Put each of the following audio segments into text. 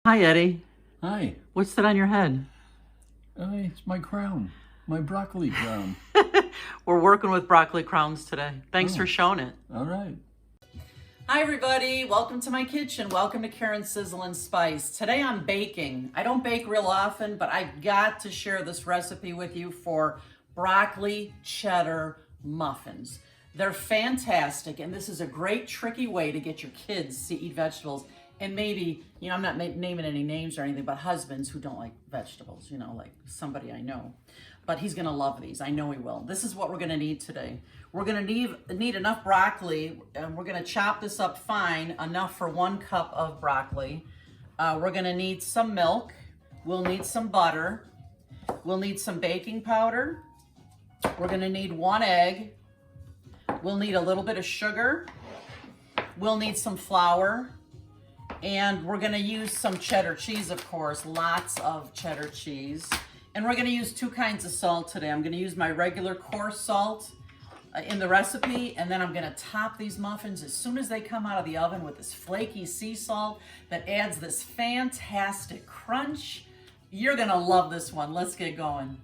Hi, Eddie. Hi. What's that on your head? It's my crown. My broccoli crown. We're working with broccoli crowns today. Thanks for showing it. All right. Hi, everybody. Welcome to my kitchen. Welcome to Karen's Sizzle and Spice. Today I'm baking. I don't bake real often, but I've got to share this recipe with you for broccoli cheddar muffins. They're fantastic, and this is a great tricky way to get your kids to eat vegetables. And maybe, I'm not naming any names or anything, but husbands who don't like vegetables, like somebody I know. But he's gonna love these, I know he will. This is what we're gonna need today. We're gonna need enough broccoli, and we're gonna chop this up fine, enough for 1 cup of broccoli. We're gonna need some milk. We'll need some butter. We'll need some baking powder. We're gonna need 1 egg. We'll need a little bit of sugar. We'll need some flour. And we're gonna use some cheddar cheese, of course, lots of cheddar cheese. And we're gonna use 2 kinds of salt today. I'm gonna use my regular coarse salt in the recipe, and then I'm gonna top these muffins as soon as they come out of the oven with this flaky sea salt that adds this fantastic crunch. You're gonna love this one. Let's get going.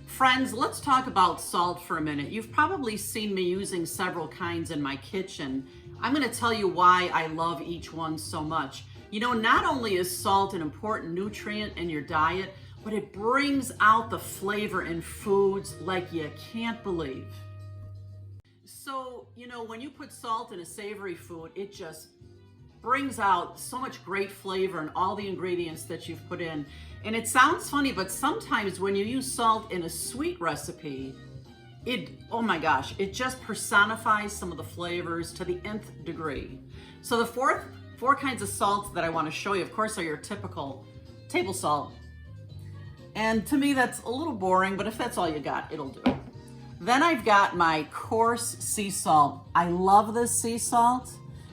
Friends, let's talk about salt for a minute. You've probably seen me using several kinds in my kitchen. I'm going to tell you why I love each one so much. Not only is salt an important nutrient in your diet, but it brings out the flavor in foods like you can't believe. So, when you put salt in a savory food, it just brings out so much great flavor in all the ingredients that you've put in. And it sounds funny, but sometimes when you use salt in a sweet recipe, oh my gosh, it just personifies some of the flavors to the nth degree. So the four kinds of salts that I want to show you, of course, are your typical table salt. And to me, that's a little boring, but if that's all you got, it'll do. Then I've got my coarse sea salt. I love this sea salt.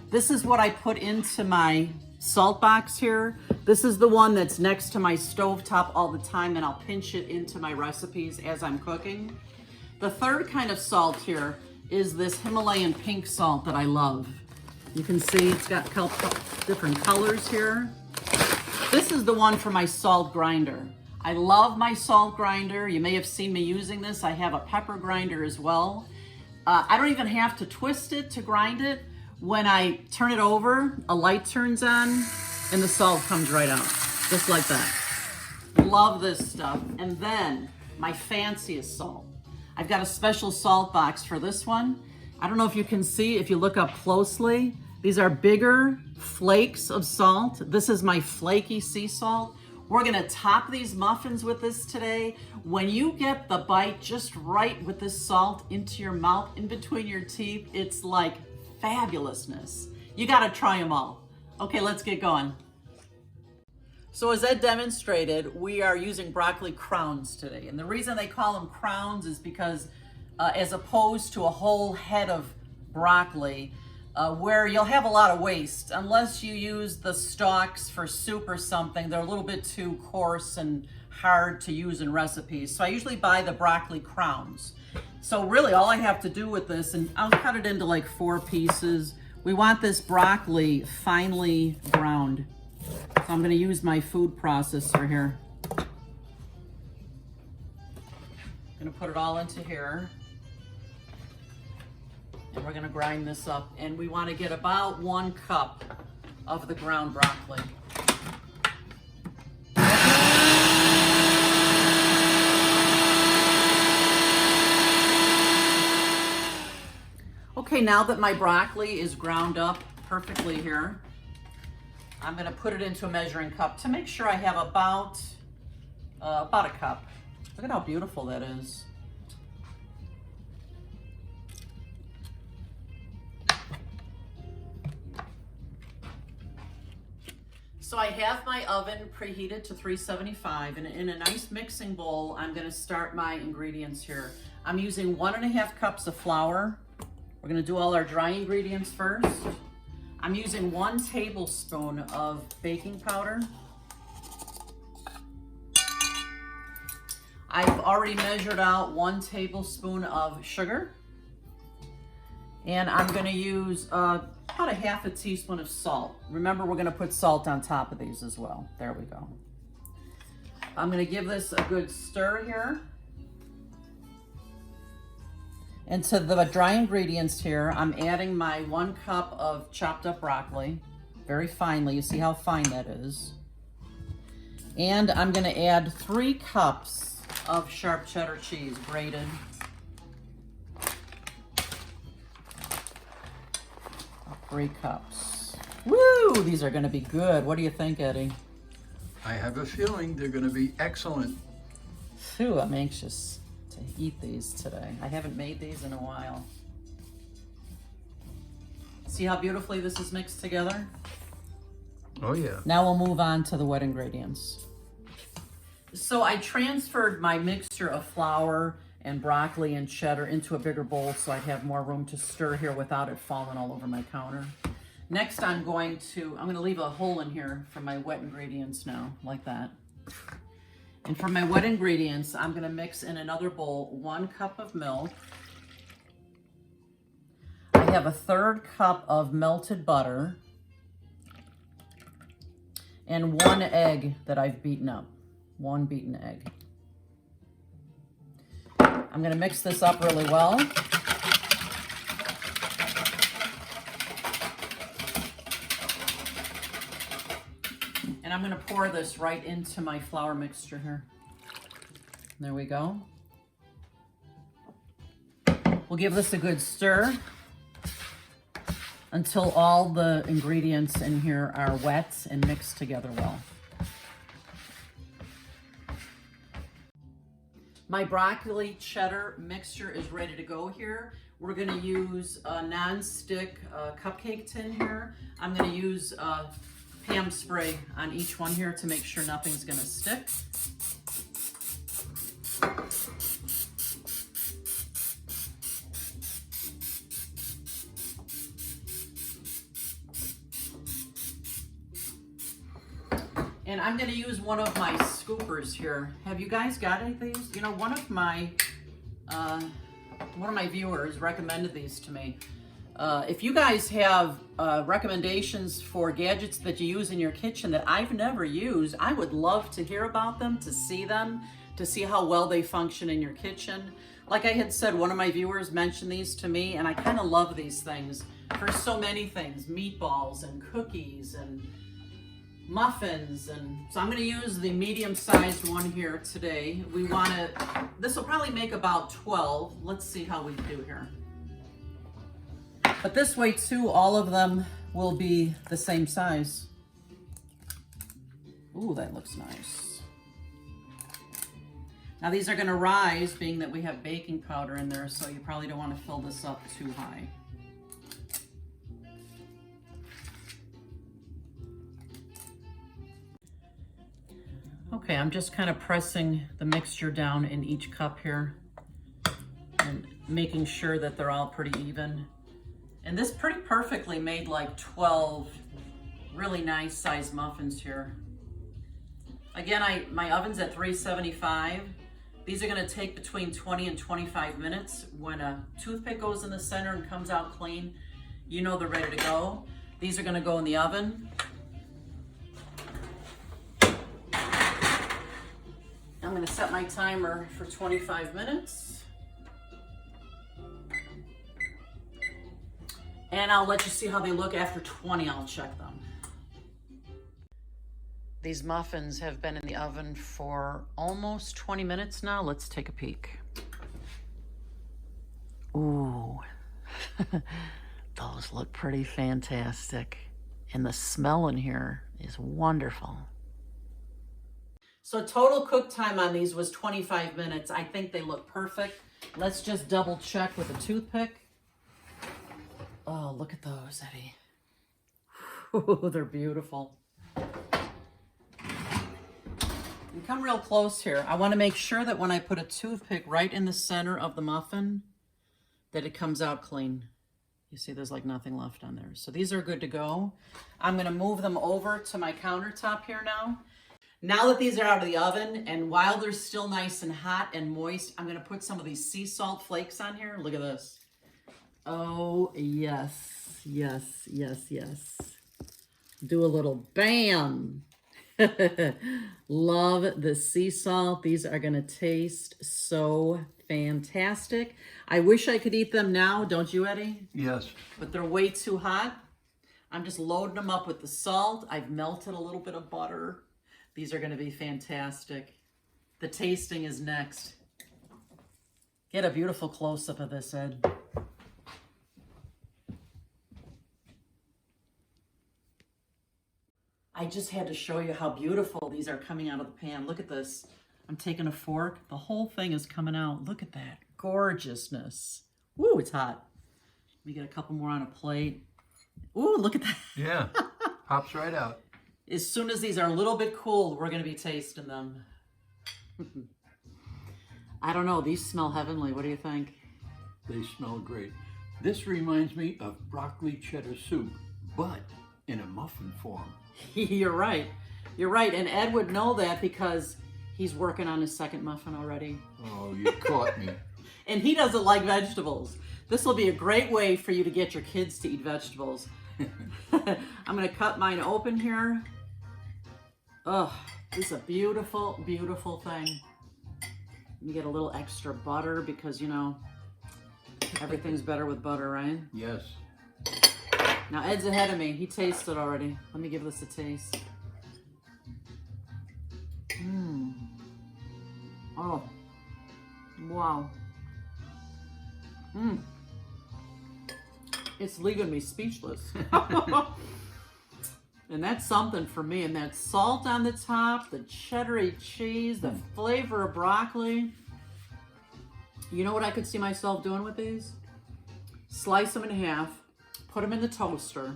This is what I put into my salt box here. This is the one that's next to my stovetop all the time, and I'll pinch it into my recipes as I'm cooking. The third kind of salt here is this Himalayan pink salt that I love. You can see it's got different colors here. This is the one for my salt grinder. I love my salt grinder. You may have seen me using this. I have a pepper grinder as well. I don't even have to twist it to grind it. When I turn it over, a light turns on and the salt comes right out, just like that. Love this stuff. And then my fanciest salt. I've got a special salt box for this one. I don't know if you can see, if you look up closely, these are bigger flakes of salt. This is my flaky sea salt. We're gonna top these muffins with this today. When you get the bite just right with this salt into your mouth, in between your teeth, it's like fabulousness. You got to try them all. Okay, let's get going. So as Ed demonstrated, we are using broccoli crowns today. And the reason they call them crowns is because as opposed to a whole head of broccoli, where you'll have a lot of waste, unless you use the stalks for soup or something, they're a little bit too coarse and hard to use in recipes. So I usually buy the broccoli crowns. So really all I have to do with this, and I'll cut it into like 4 pieces. We want this broccoli finely ground. So I'm gonna use my food processor here. I'm gonna put it all into here. And we're gonna grind this up. And we wanna get about 1 cup of the ground broccoli. Okay, now that my broccoli is ground up perfectly here, I'm gonna put it into a measuring cup to make sure I have about a cup. Look at how beautiful that is. So I have my oven preheated to 375, and in a nice mixing bowl, I'm gonna start my ingredients here. I'm using 1.5 cups of flour. We're gonna do all our dry ingredients first. I'm using 1 tablespoon of baking powder. I've already measured out 1 tablespoon of sugar. And I'm gonna use about a half a teaspoon of salt. Remember, we're gonna put salt on top of these as well. There we go. I'm gonna give this a good stir here. And to the dry ingredients here, I'm adding my 1 cup of chopped up broccoli, very finely. You see how fine that is. And I'm gonna add 3 cups of sharp cheddar cheese, grated. 3 cups. Woo! These are gonna be good. What do you think, Eddie? I have a feeling they're going to be excellent. Phew, I'm anxious to eat these today. I haven't made these in a while. See how beautifully this is mixed together? Oh yeah. Now we'll move on to the wet ingredients. So I transferred my mixture of flour and broccoli and cheddar into a bigger bowl so I have more room to stir here without it falling all over my counter. Next I'm going to leave a hole in here for my wet ingredients now, like that. And for my wet ingredients, I'm gonna mix in another bowl 1 cup of milk. I have a 1/3 cup of melted butter and 1 egg that I've beaten up, 1 beaten egg. I'm gonna mix this up really well. And I'm gonna pour this right into my flour mixture here. There we go. We'll give this a good stir until all the ingredients in here are wet and mixed together well. My broccoli cheddar mixture is ready to go here. We're gonna use a non-stick cupcake tin here. I'm gonna use Pam spray on each one here to make sure nothing's gonna stick. And I'm gonna use one of my scoopers here. Have you guys got any of these? You know, one of my viewers recommended these to me. If you guys have recommendations for gadgets that you use in your kitchen that I've never used, I would love to hear about them, to see how well they function in your kitchen. Like I had said, one of my viewers mentioned these to me, and I kind of love these things for so many things, meatballs and cookies and muffins. And so I'm going to use the medium-sized one here today. This will probably make about 12. Let's see how we do here. But this way too, all of them will be the same size. Ooh, that looks nice. Now these are gonna rise, being that we have baking powder in there, so you probably don't wanna fill this up too high. Okay, I'm just kind of pressing the mixture down in each cup here and making sure that they're all pretty even. And this pretty perfectly made like 12 really nice sized muffins here. Again, my oven's at 375. These are gonna take between 20 and 25 minutes. When a toothpick goes in the center and comes out clean, you know they're ready to go. These are gonna go in the oven. I'm gonna set my timer for 25 minutes. And I'll let you see how they look after 20, I'll check them. These muffins have been in the oven for almost 20 minutes now. Let's take a peek. Ooh, those look pretty fantastic. And the smell in here is wonderful. So total cook time on these was 25 minutes. I think they look perfect. Let's just double check with a toothpick. Oh, look at those, Eddie. Ooh, they're beautiful. And come real close here. I want to make sure that when I put a toothpick right in the center of the muffin, that it comes out clean. You see there's like nothing left on there. So these are good to go. I'm going to move them over to my countertop here now. Now that these are out of the oven, and while they're still nice and hot and moist, I'm gonna put some of these sea salt flakes on here. Look at this. Oh, yes, yes, yes, yes. Do a little bam. Love the sea salt. These are gonna taste so fantastic. I wish I could eat them now, don't you, Eddie? Yes. But they're way too hot. I'm just loading them up with the salt. I've melted a little bit of butter. These are gonna be fantastic. The tasting is next. Get a beautiful close-up of this, Ed. I just had to show you how beautiful these are coming out of the pan. Look at this. I'm taking a fork. The whole thing is coming out. Look at that gorgeousness. Woo, it's hot. Let me get a couple more on a plate. Ooh, look at that. Yeah. Pops right out. As soon as these are a little bit cooled, we're going to be tasting them. I don't know. These smell heavenly. What do you think? They smell great. This reminds me of broccoli cheddar soup, but in a muffin form. You're right. You're right. And Ed would know that because he's working on his second muffin already. Oh, you caught me. And he doesn't like vegetables. This will be a great way for you to get your kids to eat vegetables. I'm going to cut mine open here. Oh, this is a beautiful, beautiful thing. Let me get a little extra butter because, you know, everything's better with butter, right? Yes. Now, Ed's ahead of me. He tasted already. Let me give this a taste. Mmm. Oh. Wow. Mmm. It's leaving me speechless. And that's something for me. And that salt on the top, the cheddar cheese, the flavor of broccoli. You know what I could see myself doing with these? Slice them in half, put them in the toaster,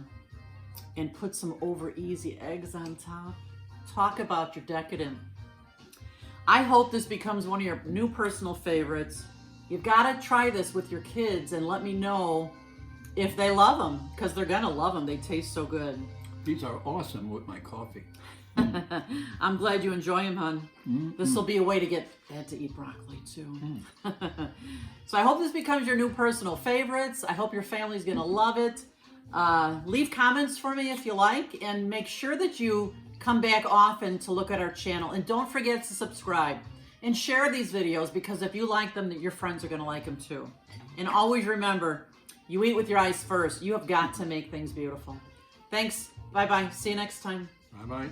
and put some over easy eggs on top. Talk about your decadent. I hope this becomes one of your new personal favorites. You've got to try this with your kids and let me know if they love them, because they're going to love them. They taste so good. These are awesome with my coffee. I'm glad you enjoy them, hon. This will be a way to get Ed to eat broccoli, too. So I hope this becomes your new personal favorites. I hope your family's going to love it. Leave comments for me if you like, and make sure that you come back often to look at our channel. And don't forget to subscribe and share these videos, because if you like them, your friends are going to like them, too. And always remember, you eat with your eyes first. You have got to make things beautiful. Thanks. Bye-bye. See you next time. Bye-bye.